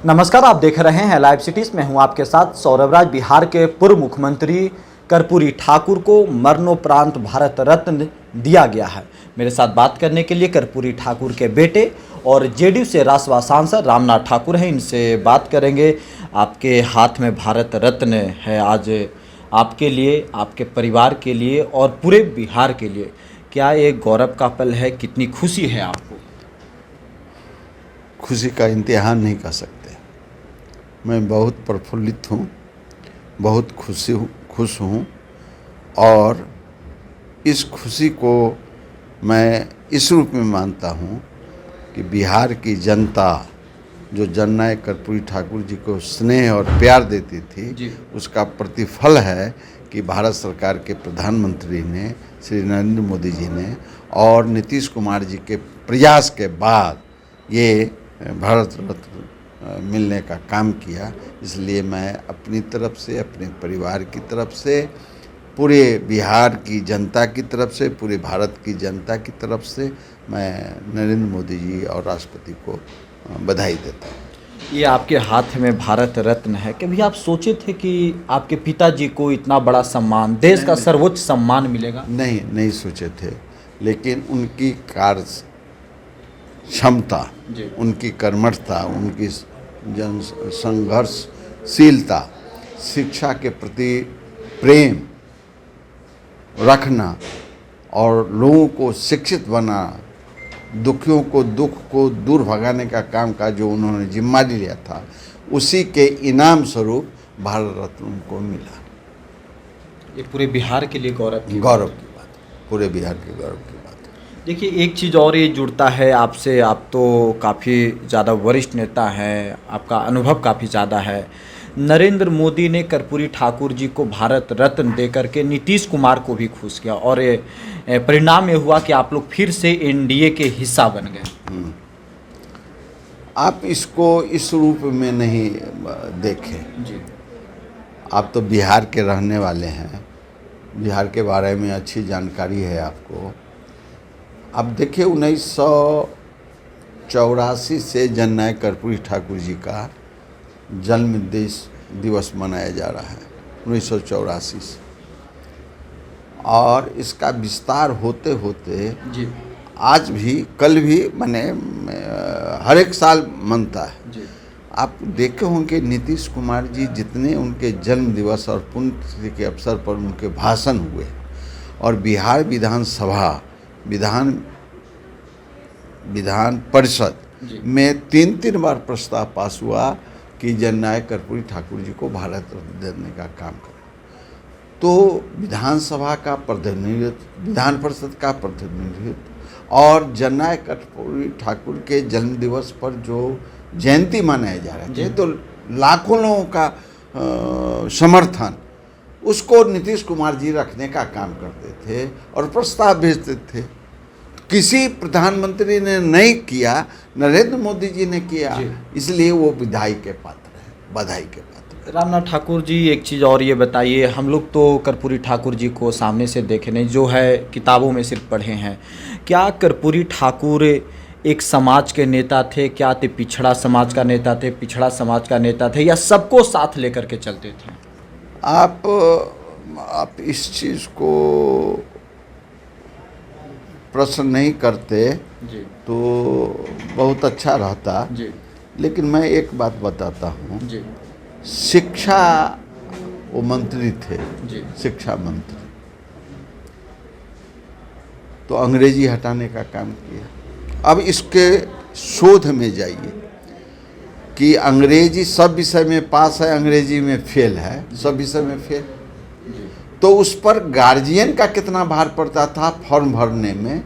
नमस्कार, आप देख रहे हैं लाइव सिटीज में हूं आपके साथ सौरभ राज। बिहार के पूर्व मुख्यमंत्री कर्पूरी ठाकुर को मरणोपरांत भारत रत्न दिया गया है। मेरे साथ बात करने के लिए कर्पूरी ठाकुर के बेटे और जेडीयू से राज्यसभा सांसद रामनाथ ठाकुर हैं। इनसे बात करेंगे। आपके हाथ में भारत रत्न है, आज आपके लिए, आपके परिवार के लिए और पूरे बिहार के लिए क्या ये गौरव का पल है? कितनी खुशी है आपको? खुशी का इम्तिहान नहीं कर सकते। मैं बहुत प्रफुल्लित हूँ, बहुत खुश हूँ और इस खुशी को मैं इस रूप में मानता हूँ कि बिहार की जनता जो जननायक कर्पूरी ठाकुर जी को स्नेह और प्यार देती थी, उसका प्रतिफल है कि भारत सरकार के प्रधानमंत्री ने, श्री नरेंद्र मोदी जी ने और नीतीश कुमार जी के प्रयास के बाद ये भारत रत्न मिलने का काम किया। इसलिए मैं अपनी तरफ से, अपने परिवार की तरफ से, पूरे बिहार की जनता की तरफ से, पूरे भारत की जनता की तरफ से मैं नरेंद्र मोदी जी और राष्ट्रपति को बधाई देता हूँ। ये आपके हाथ में भारत रत्न है। कभी आप सोचे थे कि आपके पिताजी को इतना बड़ा सम्मान, देश का सर्वोच्च सम्मान मिलेगा? नहीं सोचे थे, लेकिन उनकी कार्य क्षमता, उनकी कर्मठता, उनकी जन संघर्षशीलता, शिक्षा के प्रति प्रेम रखना और लोगों को शिक्षित बनाना, दुखियों को दुख को दूर भगाने का काम का जो उन्होंने जिम्मेदारी लिया था, उसी के इनाम स्वरूप भारत रत्न उनको मिला। ये पूरे बिहार के लिए गौरव की बात, पूरे बिहार के गौरव की बात। देखिए, एक चीज़ और ये जुड़ता है आपसे, आप तो काफ़ी ज़्यादा वरिष्ठ नेता हैं, आपका अनुभव काफ़ी ज़्यादा है। नरेंद्र मोदी ने कर्पूरी ठाकुर जी को भारत रत्न देकर के नीतीश कुमार को भी खुश किया और ये परिणाम ये हुआ कि आप लोग फिर से एनडीए के हिस्सा बन गए। आप इसको इस रूप में नहीं देखें जी। आप तो बिहार के रहने वाले हैं, बिहार के बारे में अच्छी जानकारी है आपको। अब देखिए, 1984 से जननायक कर्पूरी ठाकुर जी का जन्म दिवस मनाया जा रहा है, 1984 से, और इसका विस्तार होते होते जी आज भी, कल भी माने हर एक साल मनता है जी। आप देखे होंगे नीतीश कुमार जी जितने उनके जन्म दिवस और पुण्यतिथि के अवसर पर उनके भाषण हुए और बिहार विधानसभा विधान परिषद में तीन बार प्रस्ताव पास हुआ कि जननायक कर्पूरी ठाकुर जी को भारत रत्न देने का काम करें। तो विधानसभा का प्रतिनिधित्व, विधान परिषद का प्रतिनिधित्व और जननायक कर्पूरी ठाकुर के जन्म दिवस पर जो जयंती मनाया जा रहा है, तो लाखों लोगों का समर्थन, उसको नीतीश कुमार जी रखने का काम करते थे और प्रस्ताव भेजते थे। किसी प्रधानमंत्री ने नहीं किया, नरेंद्र मोदी जी ने किया, इसलिए वो बधाई के पात्र है, बधाई के पात्र। रामनाथ ठाकुर जी, एक चीज़ और ये बताइए, हम लोग तो कर्पूरी ठाकुर जी को सामने से देखे नहीं, जो है किताबों में सिर्फ पढ़े हैं। क्या कर्पूरी ठाकुर एक समाज के नेता थे? क्या थे पिछड़ा समाज का नेता थे, पिछड़ा समाज का नेता थे, या सबको साथ लेकर के चलते थे? आप इस चीज़ को प्रश्न नहीं करते जी, तो बहुत अच्छा रहता जी। लेकिन मैं एक बात बताता हूँ जी। शिक्षा, वो मंत्री थे जी, शिक्षा मंत्री, तो अंग्रेजी हटाने का काम किया। अब इसके शोध में जाइए कि अंग्रेजी सब विषय में पास है, अंग्रेजी में फेल है, सब विषय में फेल, तो उस पर गार्जियन का कितना भार पड़ता था फॉर्म भरने में,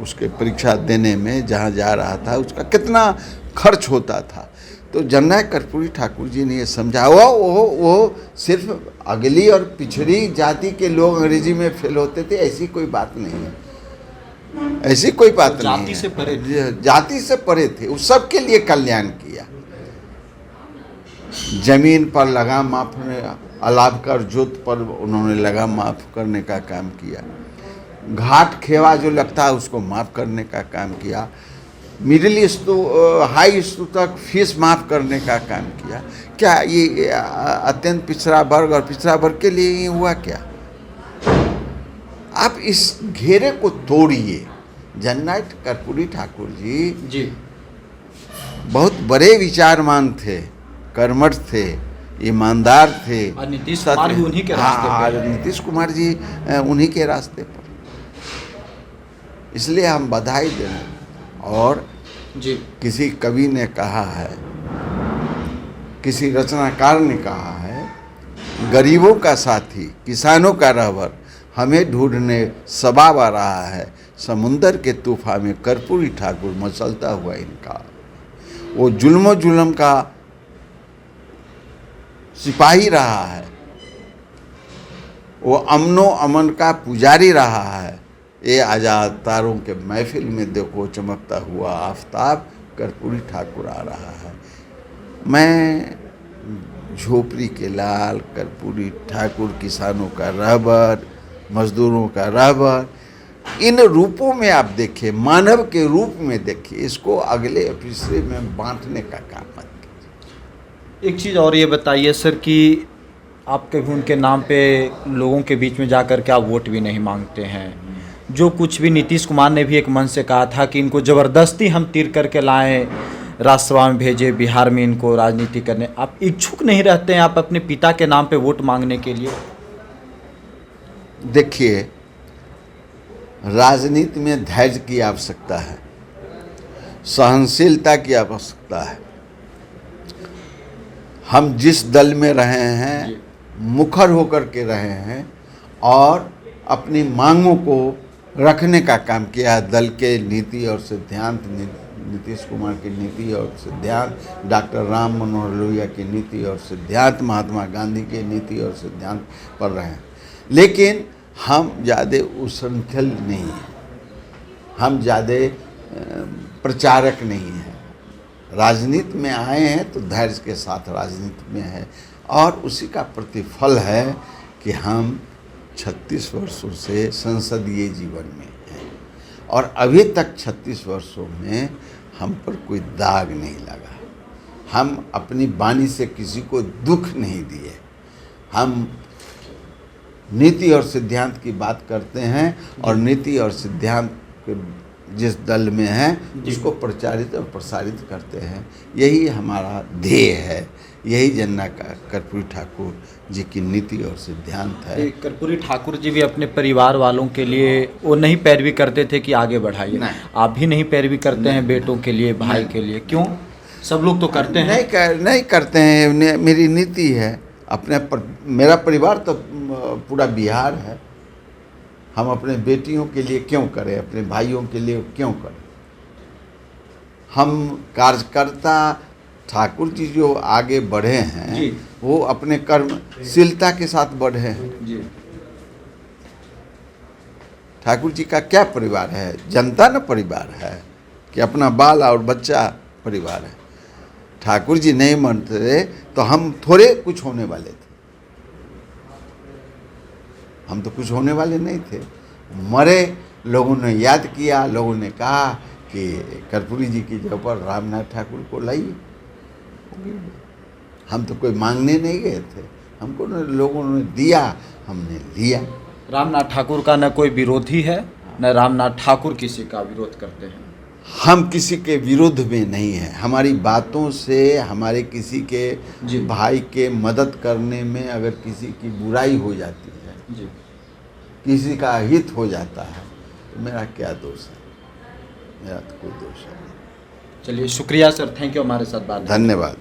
उसके परीक्षा देने में, जहाँ जा रहा था उसका कितना खर्च होता था। तो जननायक कर्पूरी ठाकुर जी ने ये समझा, वो सिर्फ अगली और पिछड़ी जाति के लोग अंग्रेजी में फेल होते थे, ऐसी कोई बात नहीं है, ऐसी कोई बात नहीं है, जाति से परे थे। उस सबके लिए कल्याण किया। जमीन पर लगाम माफ, अलाभ कर जोत पर उन्होंने लगाम माफ करने का काम किया। घाट खेवा जो लगता है उसको माफ करने का काम किया। मिडिल ईस्ट तो हाई ईस्ट तक फीस माफ़ करने का काम किया। क्या ये अत्यंत पिछड़ा वर्ग और पिछड़ा वर्ग के लिए ये हुआ क्या? आप इस घेरे को तोड़िए। जननायक कर्पूरी ठाकुर जी बहुत बड़े विचारवान थे, कर्मठ थे, ईमानदार थे। और नीतीश कुमार भी उन्हीं के रास्ते पे है। नीतीश कुमार जी उन्हीं के रास्ते पर, इसलिए हम बधाई दें। और जी किसी कवि ने कहा है, किसी रचनाकार ने कहा है, गरीबों का साथी किसानों का रहबर हमें ढूंढने सबब आ रहा है, समुंदर के तूफान में कर्पूरी ठाकुर मचलता हुआ इनका। वो जुल्म का सिपाही रहा है, वो अमनो अमन का पुजारी रहा है। ये आज़ाद तारों के महफिल में देखो चमकता हुआ आफताब कर्पूरी ठाकुर आ रहा है। मैं झोपड़ी के लाल कर्पूरी ठाकुर, किसानों का रहबर, मजदूरों का रहबर, इन रूपों में आप देखिए, मानव के रूप में देखिए। इसको अगले एपिसोड में बांटने का काम मत कीजिए। एक चीज़ और ये बताइए सर कि आप कभी उनके नाम पे लोगों के बीच में जाकर के आप वोट भी नहीं मांगते हैं। जो कुछ भी नीतीश कुमार ने भी एक मन से कहा था कि इनको ज़बरदस्ती हम तीर करके लाएं, राज्यसभा में भेजे, बिहार में इनको राजनीति करने, आप इच्छुक नहीं रहते हैं आप अपने पिता के नाम पे वोट मांगने के लिए? देखिए, राजनीति में धैर्य की आवश्यकता है, सहनशीलता की आवश्यकता है। हम जिस दल में रहे हैं, मुखर होकर के रहे हैं और अपनी मांगों को रखने का काम किया। दल के नीति और सिद्धांत, नीतीश कुमार की नीति और सिद्धांत, डॉक्टर राम मनोहर लोहिया की नीति और सिद्धांत, महात्मा गांधी की नीति और सिद्धांत पर रहे हैं। लेकिन हम ज़्यादा उछल नहीं हैं, हम ज़्यादा प्रचारक नहीं हैं। राजनीति में आए हैं तो धैर्य के साथ राजनीति में है, और उसी का प्रतिफल है कि हम 36 वर्षों से संसदीय जीवन में हैं और अभी तक 36 वर्षों में हम पर कोई दाग नहीं लगा। हम अपनी वाणी से किसी को दुख नहीं दिए। हम नीति और सिद्धांत की बात करते हैं और नीति और सिद्धांत जिस दल में हैं उसको प्रचारित और प्रसारित करते हैं। यही हमारा ध्येय है, यही जननायक कर्पूरी ठाकुर जी की नीति और सिद्धांत है। कर्पूरी ठाकुर जी भी अपने परिवार वालों के लिए वो नहीं पैरवी करते थे कि आगे बढ़ाइए? आप भी नहीं पैरवी करते हैं बेटों के लिए, भाई के लिए? क्यों? सब लोग तो करते हैं। नहीं करते हैं। मेरी नीति है अपने मेरा परिवार तो पूरा बिहार है। हम अपने बेटियों के लिए क्यों करें, अपने भाइयों के लिए क्यों करें? हम कार्यकर्ता ठाकुर जी जो आगे बढ़े हैं वो अपने कर्मशीलता के साथ बढ़े हैं। जी। ठाकुर जी का क्या परिवार है? जनता न परिवार है कि अपना बाल और बच्चा परिवार है। ठाकुर जी नहीं मानते तो हम थोड़े कुछ होने वाले थे। हम तो कुछ होने वाले नहीं थे। मरे लोगों ने याद किया, लोगों ने कहा कि कर्पूरी जी की जगह पर रामनाथ ठाकुर को लाइए। हम तो कोई मांगने नहीं गए थे, हमको लोगों ने दिया, हमने लिया। रामनाथ ठाकुर का न कोई विरोधी है, न रामनाथ ठाकुर किसी का विरोध करते हैं। हम किसी के विरुद्ध में नहीं हैं। हमारी बातों से हमारे किसी के भाई के मदद करने में अगर किसी की बुराई हो जाती है, किसी का हित हो जाता है, तो मेरा क्या दोष है? मेरा तो कोई दोष है नहीं। चलिए, शुक्रिया सर, थैंक यू हमारे साथ बात। धन्यवाद।